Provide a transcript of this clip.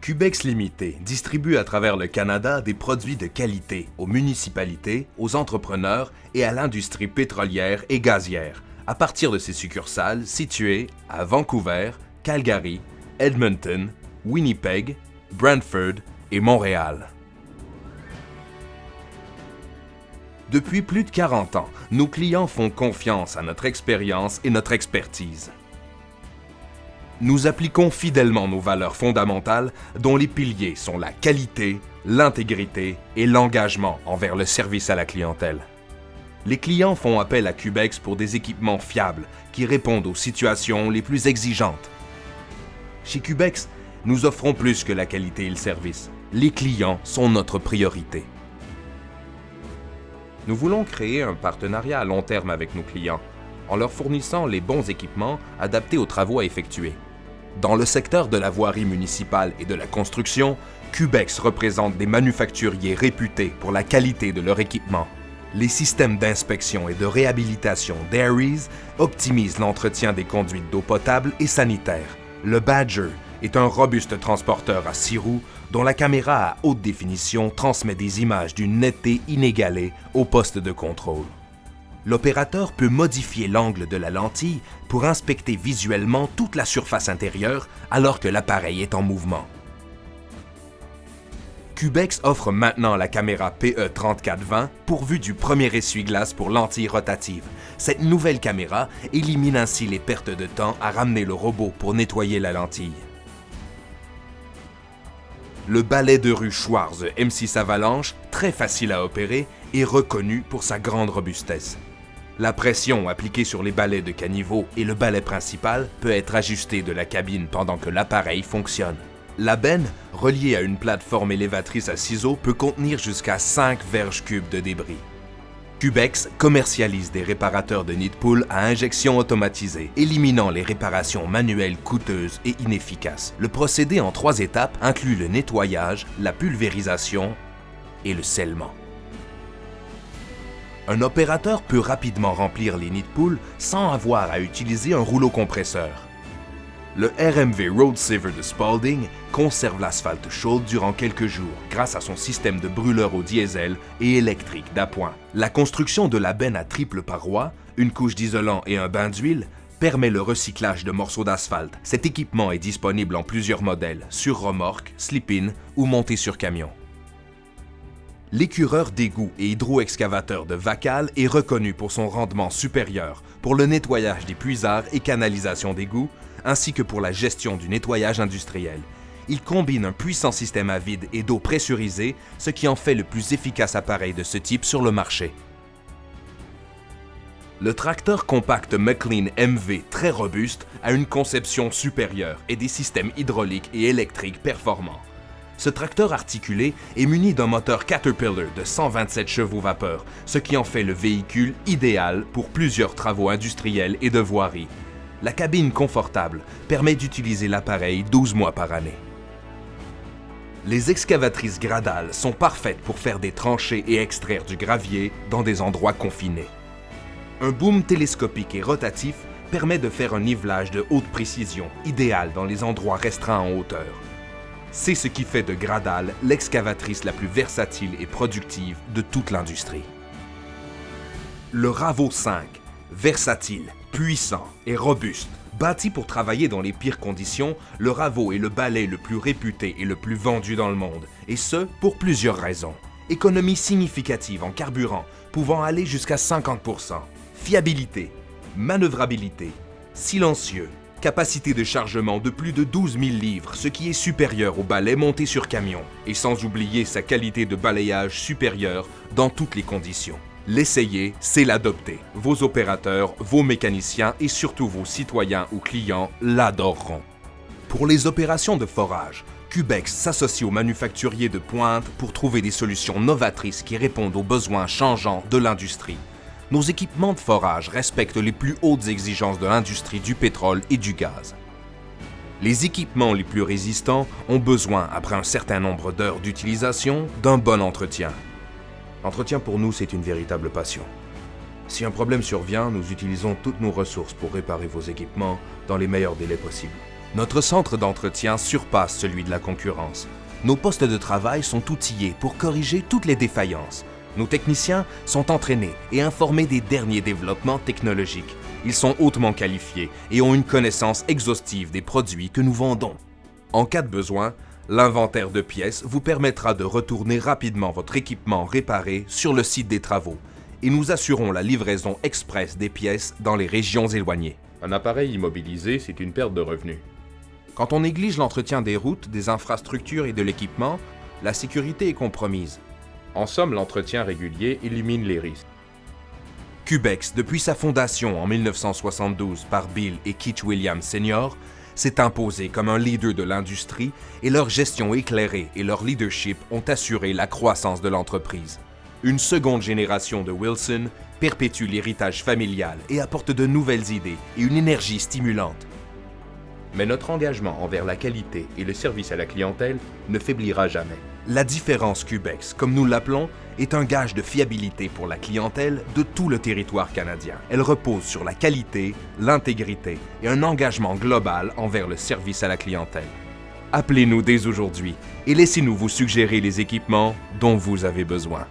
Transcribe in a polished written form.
Cubex Limité distribue à travers le Canada des produits de qualité aux municipalités, aux entrepreneurs et à l'industrie pétrolière et gazière, à partir de ses succursales situées à Vancouver, Calgary, Edmonton, Winnipeg, Brantford et Montréal. Depuis plus de 40 ans, nos clients font confiance à notre expérience et notre expertise. Nous appliquons fidèlement nos valeurs fondamentales dont les piliers sont la qualité, l'intégrité et l'engagement envers le service à la clientèle. Les clients font appel à Cubex pour des équipements fiables qui répondent aux situations les plus exigeantes. Chez Cubex, nous offrons plus que la qualité et le service. Les clients sont notre priorité. Nous voulons créer un partenariat à long terme avec nos clients, en leur fournissant les bons équipements adaptés aux travaux à effectuer. Dans le secteur de la voirie municipale et de la construction, Cubex représente des manufacturiers réputés pour la qualité de leur équipement. Les systèmes d'inspection et de réhabilitation d'Aries optimisent l'entretien des conduites d'eau potable et sanitaire. Le Badger est un robuste transporteur à 6 roues dont la caméra à haute définition transmet des images d'une netteté inégalée au poste de contrôle. L'opérateur peut modifier l'angle de la lentille pour inspecter visuellement toute la surface intérieure alors que l'appareil est en mouvement. Cubex offre maintenant la caméra PE3420 pourvue du premier essuie-glace pour lentilles rotatives. Cette nouvelle caméra élimine ainsi les pertes de temps à ramener le robot pour nettoyer la lentille. Le balai de rue Schwarz M6 Avalanche, très facile à opérer, est reconnu pour sa grande robustesse. La pression appliquée sur les balais de caniveau et le balai principal peut être ajustée de la cabine pendant que l'appareil fonctionne. La benne, reliée à une plateforme élévatrice à ciseaux, peut contenir jusqu'à 5 verges cubes de débris. Cubex commercialise des réparateurs de nid de poule à injection automatisée, éliminant les réparations manuelles coûteuses et inefficaces. Le procédé en 3 étapes inclut le nettoyage, la pulvérisation et le scellement. Un opérateur peut rapidement remplir les nids de poule sans avoir à utiliser un rouleau compresseur. Le RMV Road Saver de Spalding conserve l'asphalte chaude durant quelques jours grâce à son système de brûleur au diesel et électrique d'appoint. La construction de la benne à triple paroi, une couche d'isolant et un bain d'huile permet le recyclage de morceaux d'asphalte. Cet équipement est disponible en plusieurs modèles, sur remorque, slip-in ou monté sur camion. L'écureur d'égout et hydro-excavateur de Vacal est reconnu pour son rendement supérieur pour le nettoyage des puisards et canalisations d'égouts, ainsi que pour la gestion du nettoyage industriel. Il combine un puissant système à vide et d'eau pressurisée, ce qui en fait le plus efficace appareil de ce type sur le marché. Le tracteur compact McLean MV très robuste a une conception supérieure et des systèmes hydrauliques et électriques performants. Ce tracteur articulé est muni d'un moteur Caterpillar de 127 chevaux vapeur, ce qui en fait le véhicule idéal pour plusieurs travaux industriels et de voirie. La cabine confortable permet d'utiliser l'appareil 12 mois par année. Les excavatrices Gradal sont parfaites pour faire des tranchées et extraire du gravier dans des endroits confinés. Un boom télescopique et rotatif permet de faire un nivelage de haute précision, idéal dans les endroits restreints en hauteur. C'est ce qui fait de Gradal l'excavatrice la plus versatile et productive de toute l'industrie. Le Ravo 5, versatile, puissant et robuste. Bâti pour travailler dans les pires conditions, le Ravo est le balai le plus réputé et le plus vendu dans le monde, et ce, pour plusieurs raisons. Économie significative en carburant, pouvant aller jusqu'à 50%. Fiabilité, manœuvrabilité, silencieux, capacité de chargement de plus de 12 000 livres, ce qui est supérieur au balai monté sur camion, et sans oublier sa qualité de balayage supérieure dans toutes les conditions. L'essayer, c'est l'adopter. Vos opérateurs, vos mécaniciens et surtout vos citoyens ou clients l'adoreront. Pour les opérations de forage, Cubex s'associe aux manufacturiers de pointe pour trouver des solutions novatrices qui répondent aux besoins changeants de l'industrie. Nos équipements de forage respectent les plus hautes exigences de l'industrie du pétrole et du gaz. Les équipements les plus résistants ont besoin, après un certain nombre d'heures d'utilisation, d'un bon entretien. L'entretien pour nous, c'est une véritable passion. Si un problème survient, nous utilisons toutes nos ressources pour réparer vos équipements dans les meilleurs délais possibles. Notre centre d'entretien surpasse celui de la concurrence. Nos postes de travail sont outillés pour corriger toutes les défaillances. Nos techniciens sont entraînés et informés des derniers développements technologiques. Ils sont hautement qualifiés et ont une connaissance exhaustive des produits que nous vendons. En cas de besoin, l'inventaire de pièces vous permettra de retourner rapidement votre équipement réparé sur le site des travaux et nous assurons la livraison express des pièces dans les régions éloignées. Un appareil immobilisé, c'est une perte de revenus. Quand on néglige l'entretien des routes, des infrastructures et de l'équipement, la sécurité est compromise. En somme, l'entretien régulier élimine les risques. Cubex, depuis sa fondation en 1972 par Bill et Keith Williams Sr., s'est imposé comme un leader de l'industrie et leur gestion éclairée et leur leadership ont assuré la croissance de l'entreprise. Une seconde génération de Wilson perpétue l'héritage familial et apporte de nouvelles idées et une énergie stimulante. Mais notre engagement envers la qualité et le service à la clientèle ne faiblira jamais. La différence Cubex, comme nous l'appelons, est un gage de fiabilité pour la clientèle de tout le territoire canadien. Elle repose sur la qualité, l'intégrité et un engagement global envers le service à la clientèle. Appelez-nous dès aujourd'hui et laissez-nous vous suggérer les équipements dont vous avez besoin.